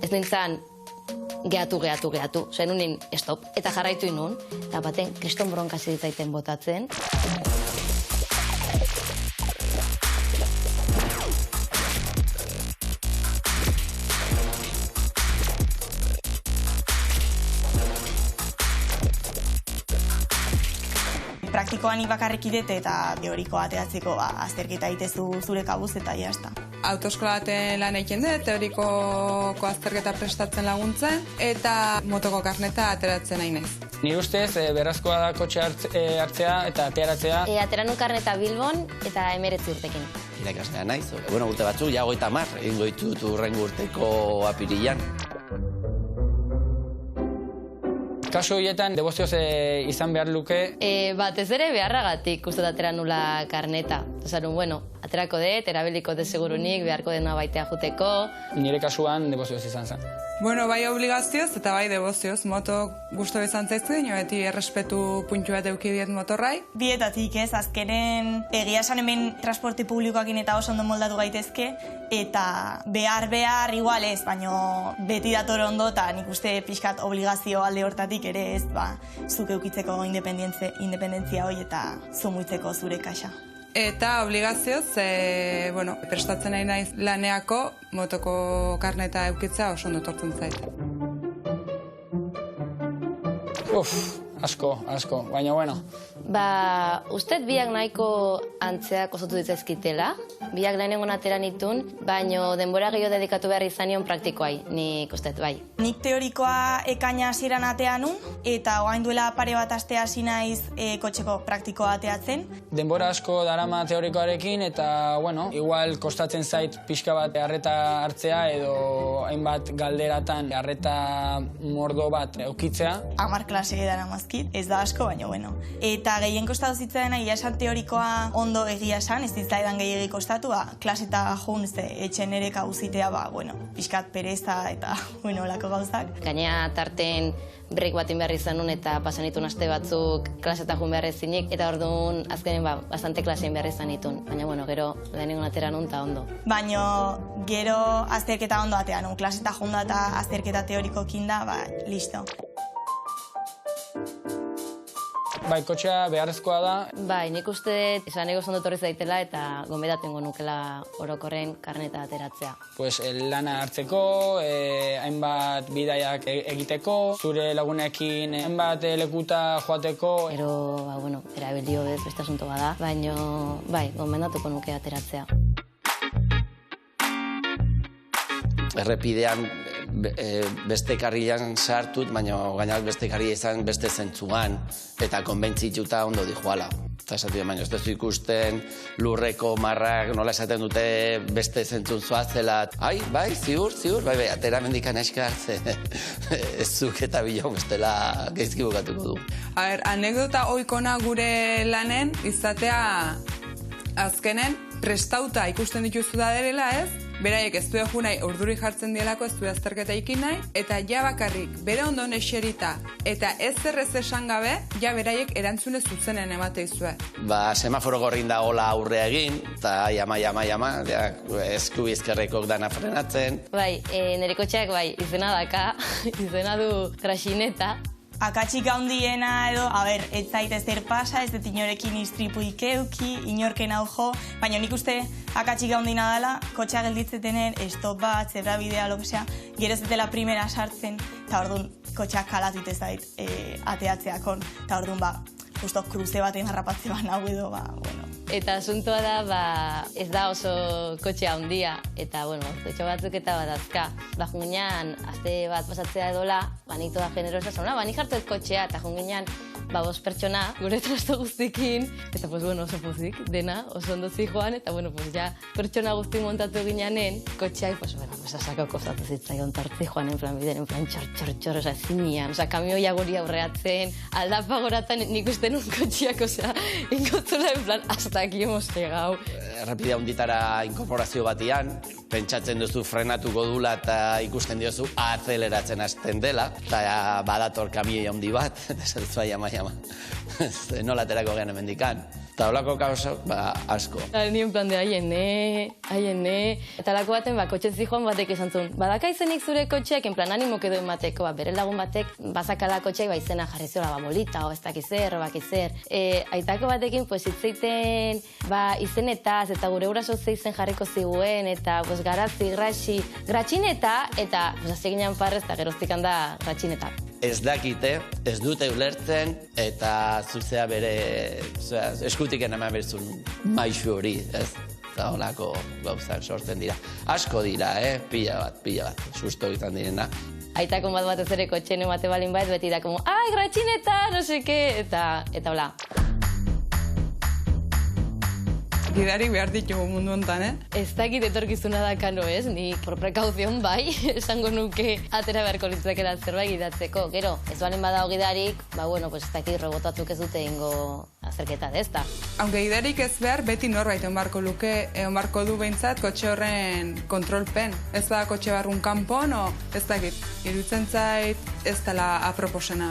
ez nintzen gehatu. Zer nunin, stop. Eta jarraitu inun. Eta baten, kriston bronka zitzaiten botatzen. Praktikoan bakarrik idete eta teorikoa ateatzeko azterketa itezu zure kabuz eta jazta. Autoeskola baten lan egiten dut, teorikoko azterketa prestatzen laguntzen, eta motoko karneta ateratzen nahi naiz. Nire ustez, beharrezkoa da kotxe hartzea eta ateratzea. Atera nun karneta Bilbon eta 19 urtekin. Irakaslea naiz, urte batzuk, ja 30, egingo ditut hurrengo urteko apirilan. Kasu horietan, debozioz izan behar luke. Batez ere beharragatik uste atera nula karneta. Zanun, bueno, aterako dut, erabiliko dut segurunik, beharko dena baitea juteko. Nire kasuan debozioz izan zen. Bueno, bai obligazioz eta bai debozioz. Moto gusto izan zaiztu, beti errespetu puntu bat eukidiet motorrai. Bietatik ez, azkenen egia esan hemen transporte publikoakin eta oso ondo moldatu gaitezke, eta behar igual ez, baina beti dator ondo, eta nik uste pixkat obligazio alde hortatik ere ez, zuk eukitzeko independentzia hori eta zumuitzeko zure kaxa. Eta obligazioz, prestatzen nahi naiz laneako motoko karneta eukitzea oso ondo tortzen zait. Asko, baina bueno. Usted biak nahiko antzeak osatu ditzaizkitela, biak lehenengo atera nitun, baina denbora gehiago dedikatu behar izanion praktikoai, nik usted bai. Nik teorikoa ekaina hasieran atea nun, eta orain duela pare bat aste hasi naiz kotxeko praktikoa ateatzen. Denbora asko darama teorikoarekin, eta, igual kostatzen zait pixka bat harreta hartzea, edo hainbat galderatan harreta mordo bat eukitzea. 10 klase daramazkit, ez da asko, baina Eta gehien kostatu zitzaidan egia esan teorikoa ondo egia esan, ez zitzaidan gehiagi kostatu, klaseta jun, etxen ere kauzitea, pixkat pereza eta, olako gauzak. Gaina tarten break batin behar izan nun eta pasan itun aste batzuk klaseta jun behar ezinik, eta orduan azkenen bastante klasein behar izan itun. Baina, gero lehenengo atera nun eta ondo. Baina, gero azterketa ondo atea nun, klaseta jun da eta azterketa teorikokin da, listo. Bai, kotxea beharrezkoa da. Bai, nik uste esan ego zondo torri zaitela eta gombedatengo nukela orokorren karneta ateratzea. Lana hartzeko, hainbat bidaiak egiteko, zure lagunekin hainbat lekuta joateko. Ero, erabildio bez, beste asunto bada, baina, bai, gomendatuko nuke ateratzea. Errepidean beste karrilan sartut, baina gainat beste karria izan beste zentzuan, eta konbentzituta ondo dijoala. Eta esatu baina ez duzu ikusten lurreko marrak nola esaten dute beste zentzun zoazela. Bai, ziur, bai, atera mendikan eskartze. Ez zuk eta bilo bestela geizki bukatuko du. Anekdota oikona gure lanen izatea azkenen prestauta ikusten dituzu da derela ez, beraiek ez du egun nahi urduri jartzen dielako, ez du azterketa ikin nahi, eta ja bakarrik bere ondon eserita eta ez zerrez esan gabe, ja beraiek erantzune zuzenen emate izue. Semaforo gorrin da hola aurrea egin, eta ama, esku bizkerrekok dana frenatzen. Bai, nire kotxeak izena daka, izena du krasineta. Akatsik handiena edo, ez zaite zer pasa, ez dut inorekin istripu ikeuki, inorken hau jo, baina nik uste akatsik handiena dela, kotxea gelditzetenen, stop bat, zebra bidea, gero ez dela primera sartzen, eta orduan kotxeak kalatu ez zait ateatzeakon, eta orduan justo kruze baten harrapatze hau edo, Eta asuntoa da, ez da oso kotxea handia, eta, kotxe batzuk eta badazka. Junginan, aste bat pasatzea edola, nik toda generosa zauna, nik hartuet kotxea, eta junginan, 5 pertsona, gure trasto guztikin, eta, oso pozik, dena, oso ondo zijoan, eta, pertsona guzti montatu ginanen, kotxeak, asako kostatu zitzaion tartzi joan, en plan txor, zinean, kamioia guri aurreatzen, aldapa goratan nik uste nun kotxeak, ingotzula, en plan, hasta aquí hemos llegado. errepidea hunditara inkorporazio batian, pentsatzen duzu frenatuko dula eta ikusten diozu azeleratzen hasten dela, eta badator kamioi handi bat, eta esan ama, nola aterako gehan emendikan. Eta holako kausa, asko. Nien plan de aiene. Eta lako baten, kotxez zijoan batek esan zuen. Badaka izenik zure kotxeak, en plan animo edo emateko, bere lagun batek, bazakala kotxeak, izena jarri ziola, molita, o ez dakizer, o bakizer. Aitako batekin, pues, itzeiten, izenetaz, eta gure uraso zeizen jarriko ziguen, eta, pues, garatzi, gratxineta, eta, pues, azeginan parrez, eta geroztik handa gratxineta. Ez dakite, ez dute ulertzen, eta zuzea bere, eskutik eman berzun maixu hori, ez? Eta holako gauzak sortzen dira. Asko dira, pila bat, susto izan direna. Aitako bat ez ere kotxen emate balin bat, beti da, como, ai, gratxineta, no seke, eta hola. Gidarik behar ditugu mundu hontan, Ez dakit etorkizuna dakano ez, ni por prekauzion bai, esango nuke atera beharko litzakela zerbait gidatzeko. Gero, ez balen badago gidarik, pues ez dakit robotatzuk ez dute ingo azerketa dezta. Aunque gidarik ez behar, beti norbait egon barko du behintzat kotxe horren kontrolpen. Ez da kotxe barrun kanpon, ez dakit, iruditzen zait ez dela aproposena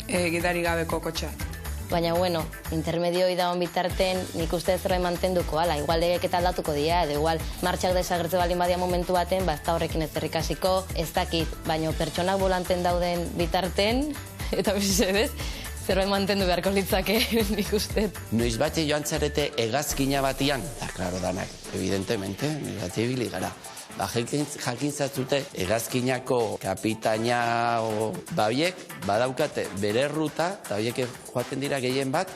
gidarik gabeko kotxe bat. Baina, intermedioi dagoen bitarten nik uste zerbait mantenduko, ala, igual legeketa aldatuko dira, edo igual martxak desagertze balin badia momentu baten, ez da horrekin ez errikasiko, ez dakit, baina pertsonak volanten dauden bitarten, eta bizedez, zerbait mantendu beharko litzake, nik uste. Noiz batxe joan zarete hegazkina batian, eta klaro danak, evidentemente, batxe ibili gara. Jakin zatzute, hegazkinako kapitaina babiek badaukate bere ruta, eta horiek joaten dira gehien bat,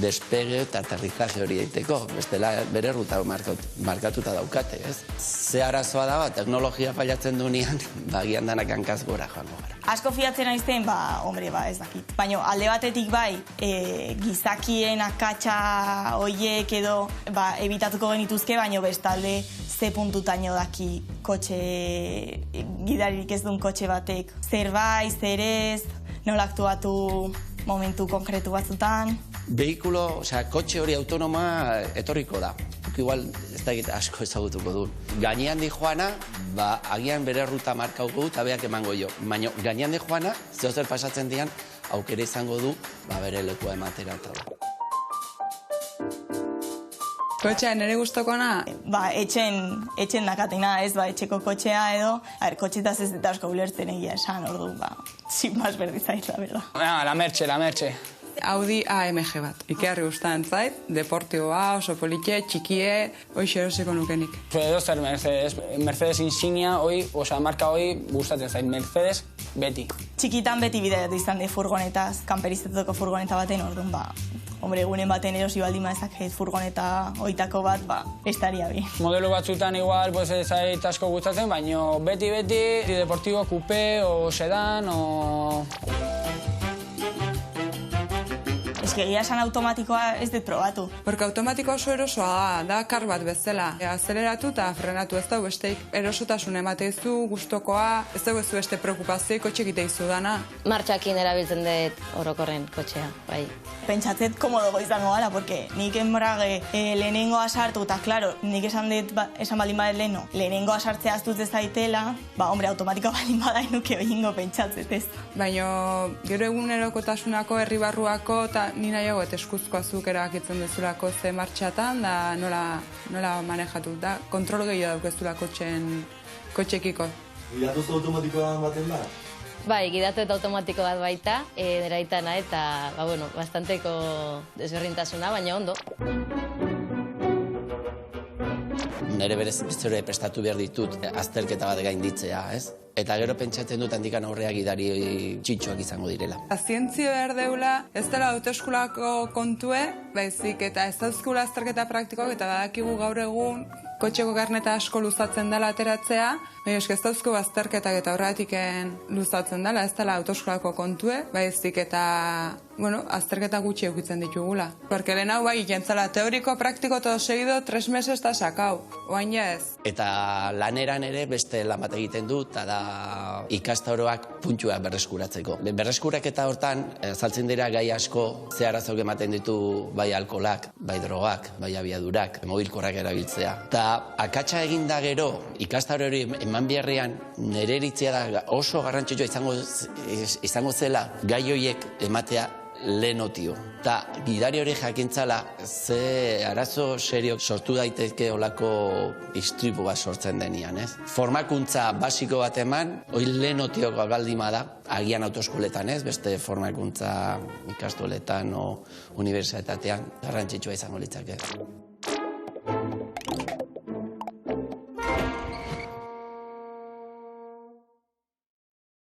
despege eta aterrizaje hori daiteko, bestela bere ruta markatuta daukate, ez? Ze arazoa da bat, teknologia failatzen duenean, bagian danak hankaz gora joango gara. Asko fiatzen aizten, ez dakit. Baina alde batetik bai, gizakien akatsa hoiek edo ebitatuko genituzke, baina bestalde ze puntutaino daki kotxe, gidarik ez duen kotxe batek. Zer bai, zer ez, nola aktuatu momentu konkretu batzutan. Behikulo, kotxe hori autonoma etorriko da. Igual ez da asko ezagutuko du. Gainean di joana, agian bere ruta markauko du eta beak emango jo. Baina gainean di joana, zehozer pasatzen dian, aukera izango du, bere lekua ematera eta da. Kotxea, nire guztokona? Etxen dakatena, ez, etxeko kotxea edo, kotxetaz ez eta asko ulertzen egia esan, ordu, sin más berdizait, la verdad. La mertxe. Audi AMG bat. Ikearri guztan zait, deportiboa, oso politxe, txikie, hoxe erosiko nukenik. Edo zer Mercedes Insignia, marka hoi gustatzen zait, Mercedes beti. Txikitan beti bideatu izan de furgonetaz, kanperiztetoko furgoneta baten, orduan, egunen baten erosi baldin ezak furgoneta oitako bat, estaria bi. Modelo batzutan igual ez zait asko gustatzen, baina beti, deportibo, coupe, o sedan, o... Egia esan automatikoa ez dut probatu. Porque automatikoa oso erosoa da kar bat bezala. Azeleratu eta frenatu ez da besteik erosotasun emateizu, gustokoa, ez da beste preokupazio kotxe egiteizu dana. Martxakin erabiltzen dut orokorren kotxea, bai. Pentsatzet komodogo izango gara, porque nik enbrage lehenengoa sartu, eta klaro, nik esan baldin badet leheno, lehenengoa sartzea aztuz ez daitela, automatikoa baldin badain nuke behingo pentsatzet ez. Baina gero egunerokotasunako, herri barruako, eta ni nahiago eta eskuzko azuk erabakitzen duzulako ze martxatan, da nola manejatu, da kontrol gehiago daukezula kotxekiko. Gidatuz automatikoa baten da? Bai, gidatu eta automatiko bat baita, neraitana eta, bastanteko desberdintasuna, baina ondo. Nere berez biztore prestatu behar ditut azterketa bat gainditzea, ez? Eta gero pentsatzen dut handikan aurrea gidari txitxoak izango direla. Zientzia behar deula, ez dela autoeskolako kontue, baizik eta ez dauzkula azterketa praktikoak eta badakigu gaur egun kotxeko karneta asko luzatzen dela ateratzea, baina ez dauzko azterketak eta horretiken luzatzen dela, ez dela autoeskolako kontue, baizik eta bueno, azterketa gutxi eukitzen ditugula. Porque lehen hau bai, jentzala teoriko, praktiko, todo seguido, 3 meses eta sakau. Oain ja ez. Eta laneran ere beste lan bat egiten du, eta da ikastaroak puntua berreskuratzeko. Berreskuraketa hortan, azaltzen dira gai asko, ze arazok ematen ditu bai alkolak, bai drogak, bai abiadurak, mobilkorrak erabiltzea. Eta akatsa eginda gero, ikastaro hori eman biharrean, nire iritzia da oso garrantzitsua izango zela gai horiek ematea lehenotio. Eta gidari hori jakintzala ze arazo serio sortu daiteke olako istripu bat sortzen denian, ez? Formakuntza basiko bat eman, hori lehenotioko galdima da, agian autoeskoletan, ez? Beste formakuntza ikastoletan o unibertsitatean garrantzitsua izango litzake.